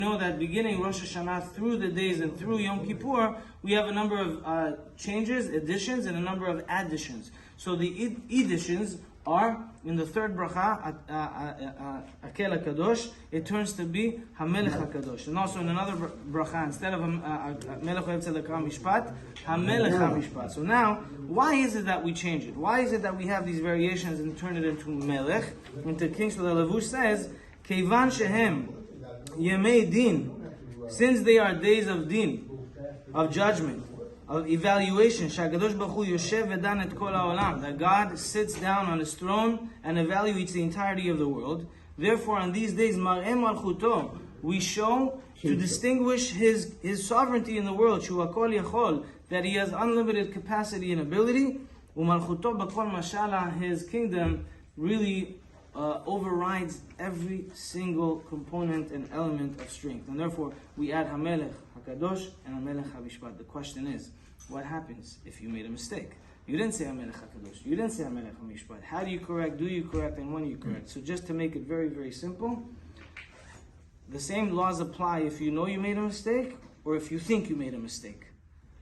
know that beginning Rosh Hashanah through the days and through Yom Kippur, we have a number of changes, additions, and a number of additions. So the additions are in the third bracha, Akel HaKadosh, it turns to be HaMelech HaKadosh. And also in another bracha, instead of Melech HaMishpat, HaMelech HaMishpat. So now, why is it that we change it? Why is it that we have these variations and turn it into Melech, into King? So the Levush says, Keivan Shehem Yemei Din, since they are days of Din, of judgment, of evaluation, Shakadosh Baruch Hu Yoshev V'dan et kol ha'olam, that God sits down on His throne and evaluates the entirety of the world. Therefore, on these days, Mar'eh Malchuto, we show to distinguish His sovereignty in the world, Shu Hakol Yachol, that He has unlimited capacity and ability. U'Malchuto B'kol Mashala, His kingdom really overrides every single component and element of strength. And therefore, we add HaMelech HaKadosh and HaMelech HaMishpat. The question is, what happens if you made a mistake? You didn't say HaMelech HaKadosh. You didn't say HaMelech HaMishpat. How do you correct? Do you correct? And when you correct? So just to make it very, very simple, the same laws apply if you know you made a mistake or if you think you made a mistake.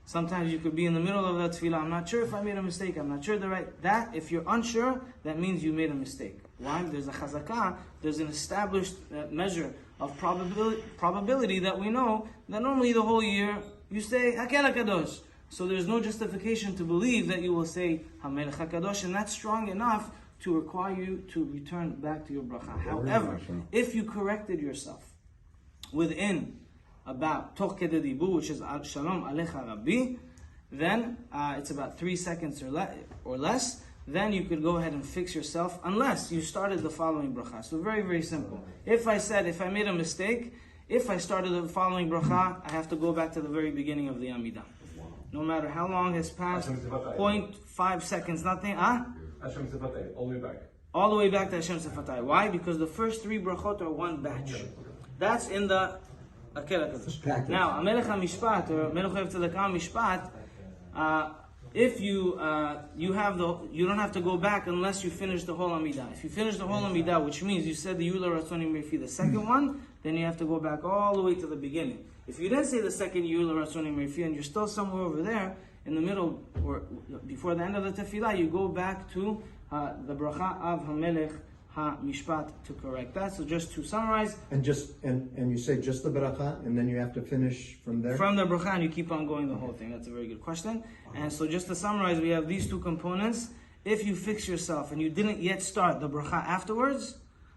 Sometimes you could be in the middle of that tefillah, I'm not sure if I made a mistake, I'm not sure that, if you're unsure, that means you made a mistake. Why? There's a chazakah, there's an established measure of probability that we know that normally the whole year you say Hakel HaKadosh. So there's no justification to believe that you will say HaMelech HaKadosh, and that's strong enough to require you to return back to your bracha. However, if you corrected yourself within about Toch Kedei Dibur, which is Shalom Alecha Rabbi, then it's about 3 seconds or less. Then you could go ahead and fix yourself, unless you started the following bracha. So very, very simple. If I made a mistake, if I started the following bracha, I have to go back to the very beginning of the Amidah. No matter how long has passed, 0.5 seconds, nothing. Hashem Sefatay, all the way back. All the way back to Hashem Sefatay. Why? Because the first 3 brachot are one batch. That's in the Akel HaKadosh. Now, HaMelech HaMishpat, or Melech HaMishpat, if you don't have to go back unless you finish the whole Amidah. If you finish the whole Amidah, which means you said the Yula Ratzonim Refi, the second one, then you have to go back all the way to the beginning. If you didn't say the second Yula Ratzonim Refi and you're still somewhere over there in the middle or before the end of the tefillah, you go back to the bracha of HaMelech HaMishpat to correct that. So just to summarize, and you say just the bracha, and then you have to finish from there? From the bracha, and you keep on going the whole thing. That's a very good question. And so just to summarize, we have these 2 components. If you fix yourself and you didn't yet start the bracha afterwards,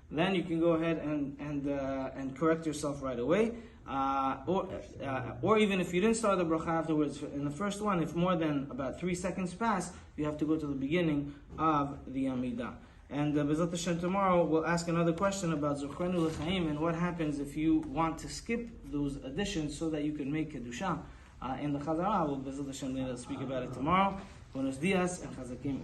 then you can go ahead and correct yourself right away. Or even if you didn't start the bracha afterwards, in the first one, if more than about 3 seconds pass, you have to go to the beginning of the Amidah. And B'ezrat Hashem tomorrow we'll ask another question about Zochenu L'chaim and what happens if you want to skip those additions so that you can make Kedusha in the Chazara. We'll B'ezrat Hashem speak about it tomorrow. Buenos dias and Chazakim.